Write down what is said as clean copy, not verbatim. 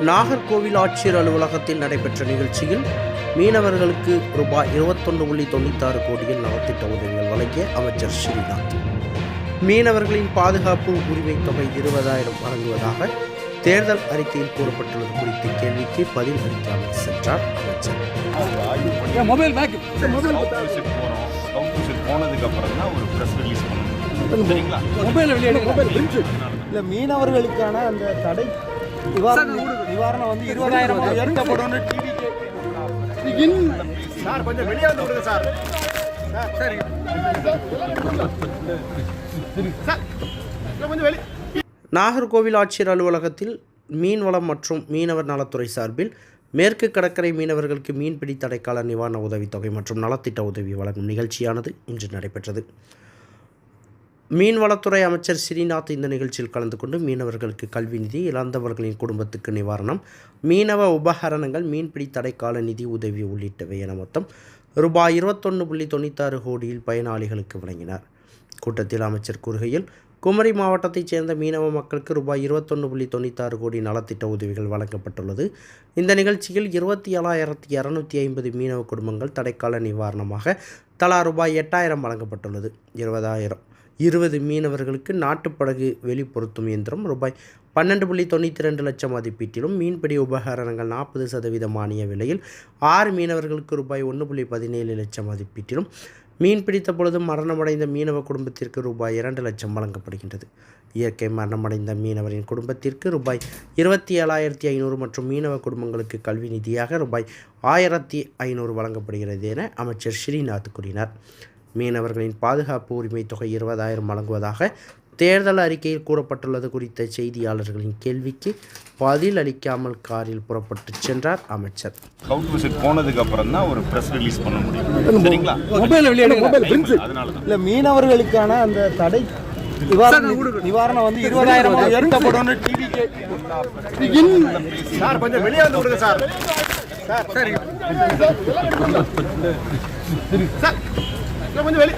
நாகர்கோவில் ஆட்சியர் அலுவலகத்தில் நடைபெற்ற நிகழ்ச்சியில் மீனவர்களுக்கு ரூபாய் 21.96 கோடியில் நலத்திட்ட உதவிகள் வழங்கிய அமைச்சர் ஸ்ரீநாத். மீனவர்களின் பாதுகாப்பு உரிமை தொகை 20,000 வழங்குவதாக தேர்தல் அறிக்கையில் கூறப்பட்டுள்ளது குறித்த கேள்விக்கு பதில் அளிக்காமல் சென்றார் அமைச்சர். மீனவர்களுக்கான அந்த தடை நிவாரணம் வந்து 20,000 எடுக்கப்படும். சார் கொஞ்சம் வெளியே வந்து விடுங்க சார். சரி கொஞ்சம் வெளியே. நாகர்கோவில் ஆட்சியர் அலுவலகத்தில் மீன்வளம் மற்றும் மீனவர் நலத்துறை சார்பில் மேற்கு கடற்கரை மீனவர்களுக்கு மீன்பிடி தடைக்கால நிவாரண உதவித்தொகை மற்றும் நலத்திட்ட உதவி வழங்கும் நிகழ்ச்சியானது இன்று நடைபெற்றது. மீன்வளத்துறை அமைச்சர் ஸ்ரீநாத் இந்த நிகழ்ச்சியில் கலந்து கொண்டு மீனவர்களுக்கு கல்வி நிதி, இழந்தவர்களின் குடும்பத்துக்கு நிவாரணம், மீனவ உபகரணங்கள், மீன்பிடி தடைக்கால நிதி உதவி உள்ளிட்டவை என மொத்தம் ரூபாய் 21.96 கோடியில் பயனாளிகளுக்கு வழங்கினார். கூட்டத்தில் அமைச்சர் கூறுகையில், குமரி மாவட்டத்தைச் சேர்ந்த மீனவ மக்களுக்கு ரூபாய் 21.96 கோடி நலத்திட்ட உதவிகள் வழங்கப்பட்டுள்ளது. இந்த நிகழ்ச்சியில் 27,250 மீனவ குடும்பங்கள் தடைக்கால நிவாரணமாக தலா ரூபாய் 8,000 வழங்கப்பட்டுள்ளது. 20 மீனவர்களுக்கு நாட்டுப்படகு வெளிப்பொருத்தும் இயந்திரம் ரூபாய் 12.92 லட்சம் மதிப்பீட்டிலும், மீன்பிடி உபகரணங்கள் 40% மானிய விலையில் 6 மீனவர்களுக்கு ரூபாய் 1.17 லட்சம் மதிப்பீட்டிலும், மீன்பிடித்த பொழுது மரணமடைந்த மீனவ குடும்பத்திற்கு ரூபாய் 2 லட்சம் வழங்கப்படுகின்றது. இயற்கை மரணமடைந்த மீனவரின் குடும்பத்திற்கு ரூபாய் 27,500 மற்றும் மீனவ குடும்பங்களுக்கு கல்வி நிதியாக ரூபாய் 1,500 வழங்கப்படுகிறது என அமைச்சர் ஸ்ரீநாத் கூறினார். மீனவர்களின் பாதுகாப்பு உரிமை தொகை 20,000 வழங்குவதாக தேர்தல் அறிக்கையில் கூறப்பட்டுள்ளது குறித்த செய்தியாளர்களின் கேள்விக்கு பதில் அளிக்காமல் காரில் புறப்பட்டு சென்றார் அமைச்சர். ஸ்கவுட் விசிட் போனதுக்கு அப்புறம் தான் ஒரு பிரஸ் ரிலீஸ் பண்ண முடியும். சரிங்களா? இல்ல மீனவர்களுக்கான அந்த தடை நிவாரணம் வந்து 20,000 எடுக்கப்படும். சார் கொஞ்சம் வெளியே வந்து விடுங்க சார். சரி கொஞ்சம் வெளியே.